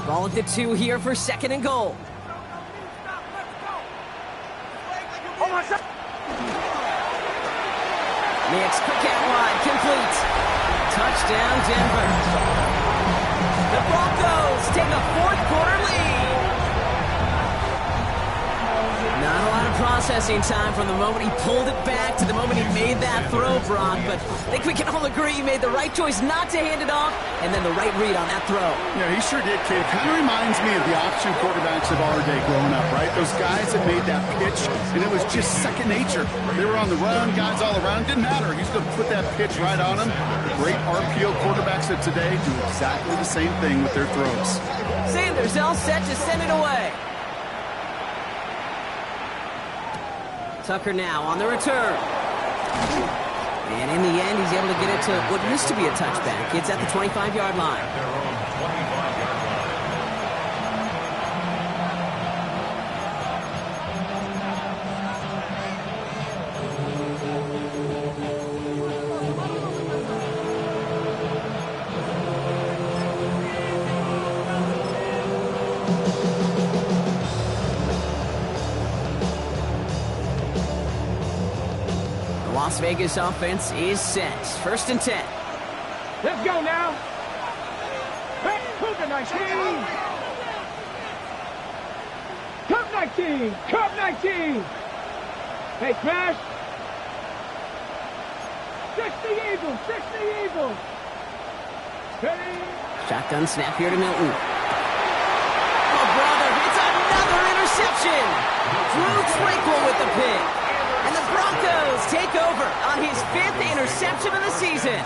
Ball at the 2 here for 2nd and goal. Nix, quick out wide, complete. Touchdown, Denver. The Broncos take a 4th quarter lead. Not a lot of processing time from the moment he pulled it back to the moment he made that throw, Brock. But I think we can all agree he made the right choice not to hand it off, and then the right read on that throw. Yeah, he sure did, kid. It kind of reminds me of the option quarterbacks of our day growing up, right? Those guys that made that pitch, and it was just second nature. They were on the run, guys all around. Didn't matter. He's going to put that pitch right on them. The great RPO quarterbacks of today do exactly the same thing with their throws. Sanders all set to send it away. Tucker now on the return. And in the end, he's able to get it to what used to be a touchback. It's at the 25-yard line. Their own 25-yard line. Las Vegas offense is set. 1st and 10. Let's go now. Hey, Cougar 19. Cup 19. Cup 19. Hey, Crash. 60 Eagles. 60 Eagles. Ready? Shotgun snap here to Milton. Oh, brother, it's another interception. Drew Tranquil with the pick. And the Broncos take over on his 5th interception of the season.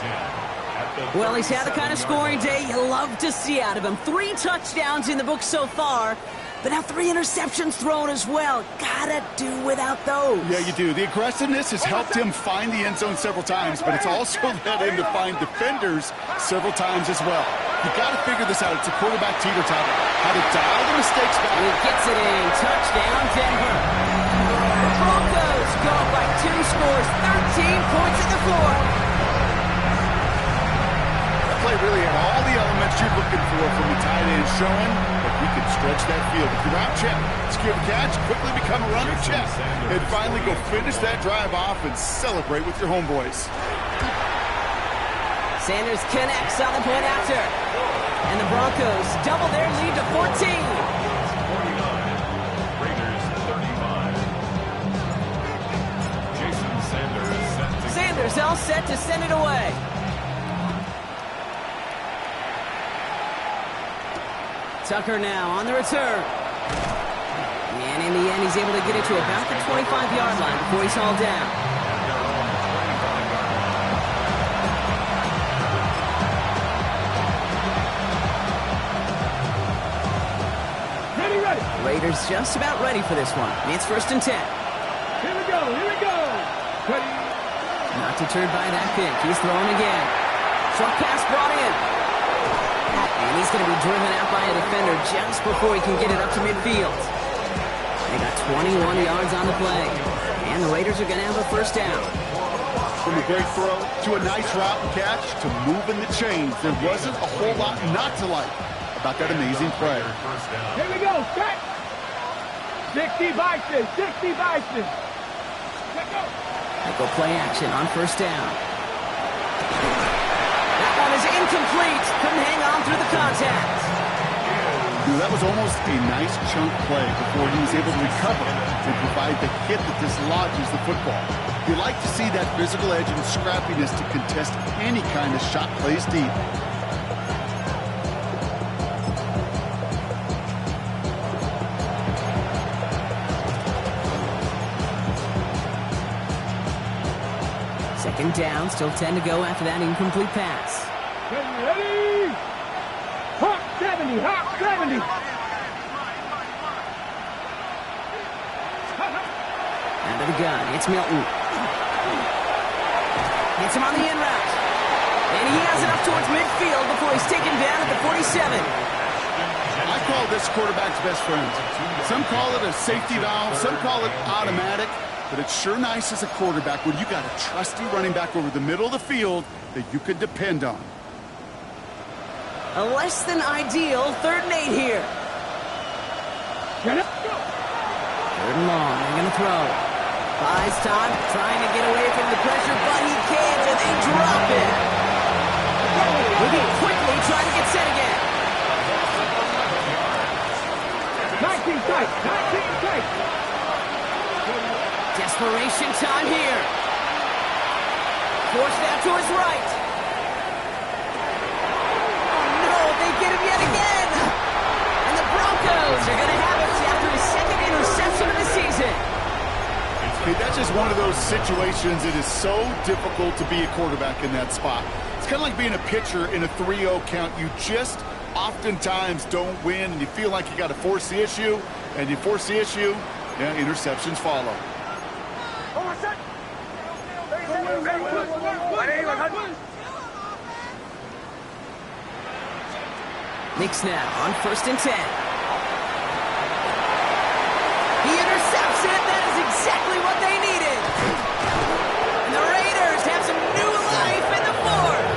Well, he's had the kind of scoring day you love to see out of him. 3 touchdowns in the book so far, but now 3 interceptions thrown as well. Gotta do without those. Yeah, you do. The aggressiveness has helped him find the end zone several times, but it's also led him to find defenders several times as well. You got to figure this out. It's a quarterback teeter-totter. How to dial the mistakes back. He gets it in. Touchdown, Denver. The Broncos go up by 2 scores, 13 points at the 4. That play really had all the elements you're looking for from the tight end, showing that we can stretch that field. If you're out, check. Secure the catch, quickly become a runner, check. And finally go finish that drive off and celebrate with your homeboys. Sanders connects on the point after. And the Broncos double their lead to 14. 49. Raiders 35. Jason Sanders set to Sanders all set to send it away. Tucker now on the return. And in the end, he's able to get it to about the 25-yard line before he's hauled down. Ready. Raiders just about ready for this one. It's 1st and 10. Here we go. Ready. Not deterred by that pick. He's throwing again. Short pass brought in. And he's going to be driven out by a defender just before he can get it up to midfield. They got 21 yards on the play. And the Raiders are going to have a 1st down. From a great throw to a nice route and catch to moving the chains, there wasn't a whole lot not to like about that amazing play. first down. Here we go. Set. 60 Bison. 60 Bison. Let's go. They go play action on 1st down. That one is incomplete. Couldn't hang on through the contact. That was almost a nice chunk play before he was able to recover and provide the hit that dislodges the football. You like to see that physical edge and scrappiness to contest any kind of shot plays deep. Second down, still 10 to go after that incomplete pass. Ready. Hawk 70. Hawk 70. Under the gun, it's Milton. Hits him on the in route. And he has it up towards midfield before he's taken down at the 47. I call this quarterback's best friend. Some call it a safety valve, some call it automatic, but it's sure nice as a quarterback when you got a trusty running back over the middle of the field that you can depend on. A less than ideal 3rd and 8 here. Get up. 3rd and long, they're going to throw. Buys time, trying to get away from the pressure, but he can't, and they drop it. Looking quickly, trying to get set again. 19 tight. 19 tight. Desperation time here. Forced out to his right. Oh no, they get him yet again. And the Broncos are going to have it after his second interception of the season. Okay, that's just one of those situations. It is so difficult to be a quarterback in that spot. It's kind of like being a pitcher in a 3-0 count. You just oftentimes don't win, and you feel like you got to force the issue, and you force the issue, yeah, interceptions follow. Knicks now on 1st and 10. He intercepts it. That is exactly what they needed. And the Raiders have some new life in the fourth.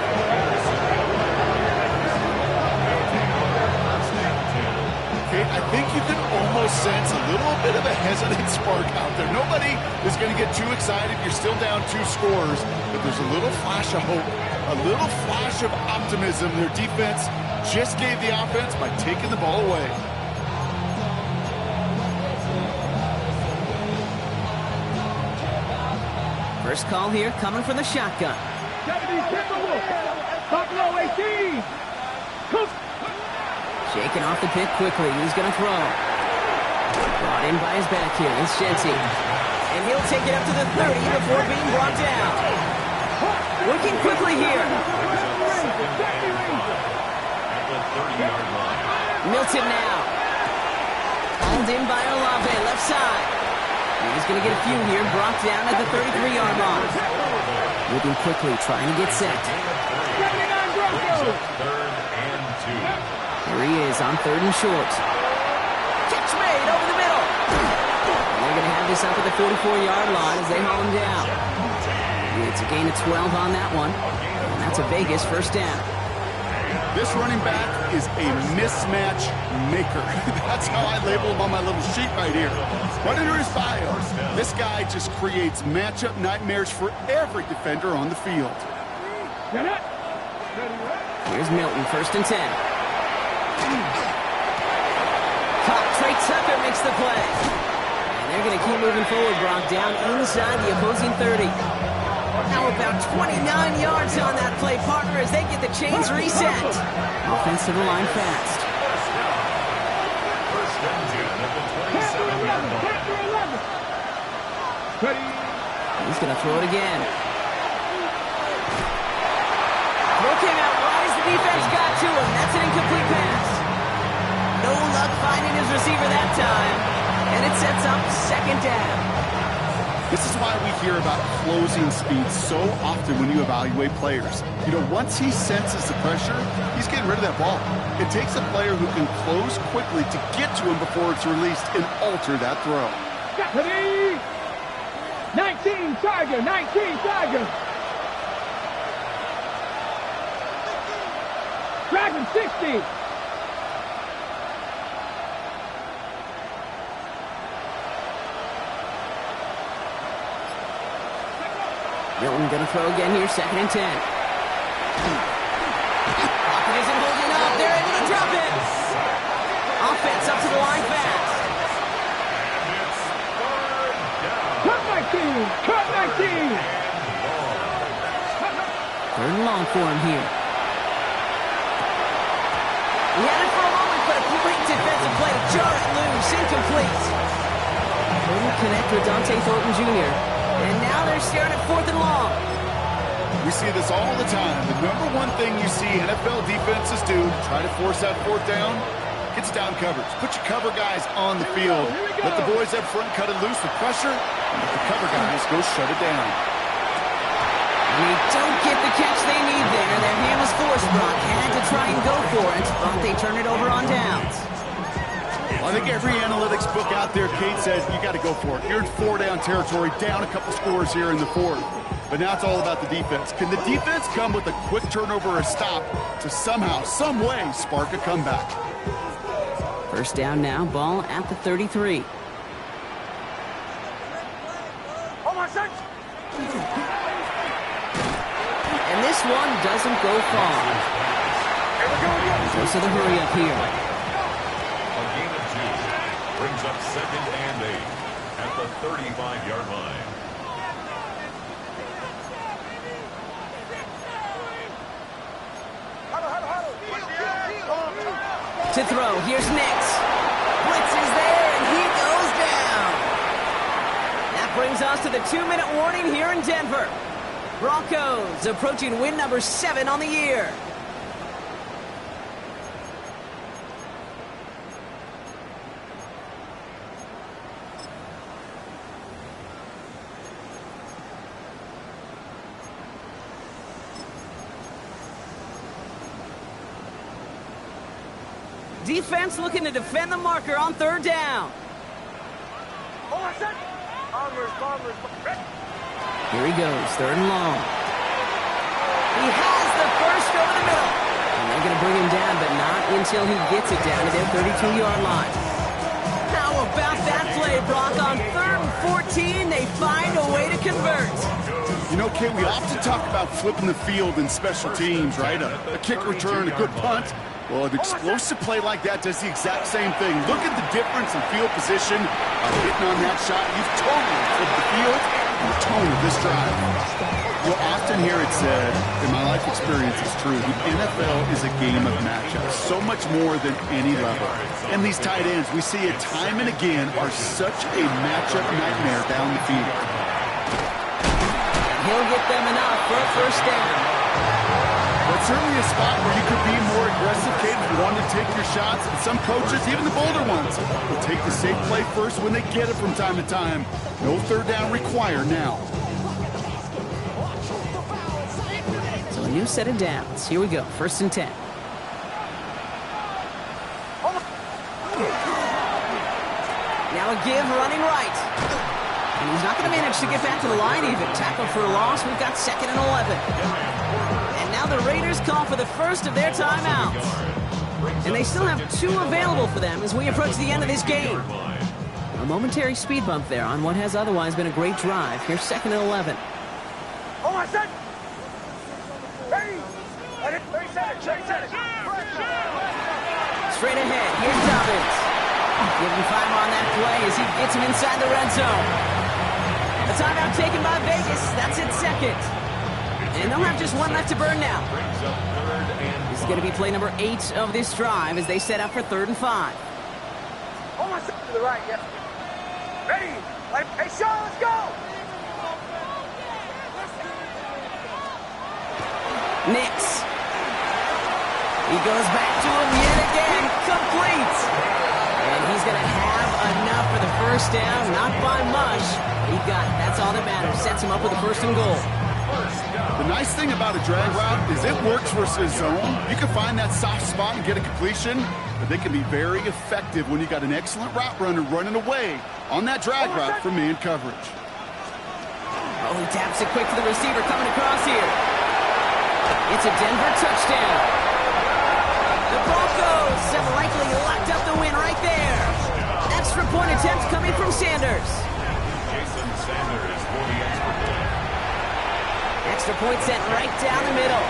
Okay, I think you can almost sense a little bit of a hesitant spark out there. Nobody is going to get too excited. You're still down 2 scores, but there's a little flash of hope, a little flash of optimism. Their defense just gave the offense by taking the ball away. First call here coming from the shotgun. Buffalo 18. Shaking off the pit quickly. He's going to throw. Brought in by his back here. It's Jency. And he'll take it up to the 30 before being brought down. Working quickly here. Milton now. Hauled in by Olave, left side. He's going to get a few here, brought down at the 33-yard line. Moving quickly, trying to get set. Here he is on 3rd and short. Catch made over the middle. And they're going to have this up at the 44-yard line as they haul him down. It's a gain of 12 on that one. And that's a Vegas first down. This running back is a mismatch maker. That's how I label him on my little sheet right here. Right under his bio, this guy just creates matchup nightmares for every defender on the field. Here's Milton, 1st and 10. Caught. Trey Tucker makes the play. And they're going to keep moving forward, Brock, down inside the opposing 30. Now about 29 yards on that play, partner, as they get the chains reset. Offense to the line fast. He's going to throw it again. Throw came out wide as the defense got to him. That's an incomplete pass. No luck finding his receiver that time. And it sets up 2nd down. This is why we hear about closing speed so often when you evaluate players. You know, once he senses the pressure, he's getting rid of that ball. It takes a player who can close quickly to get to him before it's released and alter that throw. 19 Tiger, 19 Tiger. Dragon 60. Milton going to throw again here, 2nd and 10. Pocket isn't holding up. They're able to drop it. Offense up to the line fast. Cut 19. Cut 19. 3rd and long for him here. He had it for a moment, but a great defensive play to jar it loose. Incomplete. Couldn't connect with Dante Thornton Jr. And now they're staring at 4th and long. We see this all the time. The number one thing you see NFL defenses do, try to force that 4th down, gets down coverage. Put your cover guys on the field. Let the boys up front cut it loose with pressure, and let the cover guys go shut it down. And they don't get the catch they need there. Their hand was forced. Brock had to try and go for it, but they turn it over on downs. Well, I think every analytics book out there, Kate, says you got to go for it. You're in 4-down territory, down a couple scores here in the 4th. But now it's all about the defense. Can the defense come with a quick turnover or a stop to somehow, some way, spark a comeback? First down now, ball at the 33. And this one doesn't go far. Goes to the hurry up here. A gain of 2 brings up 2nd and 8 at at the 35-yard line. To throw, here's Nix. Blitz is there, and he goes down. That brings us to the 2-minute warning here in Denver. Broncos approaching win number 7 on the year. Defense looking to defend the marker on 3rd down. Here he goes, 3rd and long. He has the first over the middle. And they're going to bring him down, but not until he gets it down to their 32-yard line. How about that play, Brock? On 3rd and 14, they find a way to convert. You know, Kate, we often talk about flipping the field in special teams, right? A kick return, a good punt. Well, an explosive play like that does the exact same thing. Look at the difference in field position. Hitting on that shot, you've totally flipped the field and the tone of this drive. You'll often hear it said, in my life experience it's true, the NFL is a game of matchups, so much more than any level. And these tight ends, we see it time and again, are such a matchup nightmare down the field. He'll get them enough for a first down. But certainly a spot where you could be more aggressive, Kate, if you want to take your shots. And some coaches, even the bolder ones, will take the safe play first when they get it from time to time. No 3rd down required now. So a new set of downs. Here we go, 1st and 10. Now a give running right. And he's not going to manage to get back to the line even. Tackle for a loss. We've got 2nd and 11. And now the Raiders call for the first of their timeouts. And they still have 2 available for them as we approach the end of this game. A momentary speed bump there on what has otherwise been a great drive. Here's 2nd and 11. Straight ahead, here's Dobbins. Give him 5 on that play as he gets him inside the red zone. A timeout taken by Vegas. That's its 2nd. And they'll have just 1 left to burn now. This is going to be play number 8 of this drive as they set up for 3rd and 5. Almost to the right, yeah. Ready? Hey, Sean, let's go! Nix. He goes back to him yet again. Complete. And he's going to have enough for the first down. Not by much. He got it. That's all that matters. Sets him up with a 1st and goal. The nice thing about a drag route is it works versus zone. You can find that soft spot and get a completion, but they can be very effective when you got an excellent route runner running away on that drag route from man coverage. Oh, he taps it quick to the receiver coming across here. It's a Denver touchdown. The Broncos have likely locked up the win right there. Extra point attempt coming from Sanders. Jason Sanders for the extra point. Extra point sent right down the middle.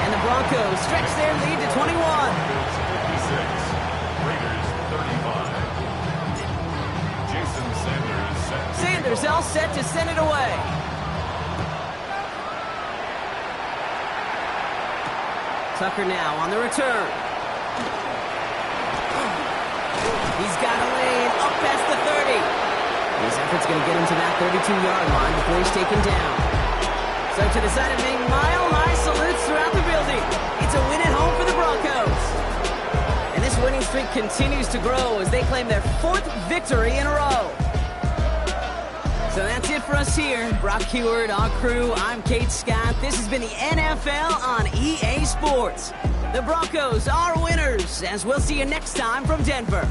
And the Broncos stretch their lead to 21. 56, Raiders 35. Jason Sanders set. Sanders all set to send it away. Tucker now on the return. He's got a lane up past the 30. His effort's going to get him to that 32-yard line before he's taken down. So to the side of me, mile-high salutes throughout the building. It's a win at home for the Broncos. And this winning streak continues to grow as they claim their 4th victory in a row. So that's it for us here. Brock Heward, our crew, I'm Kate Scott. This has been the NFL on EA Sports. The Broncos are winners, as we'll see you next time from Denver.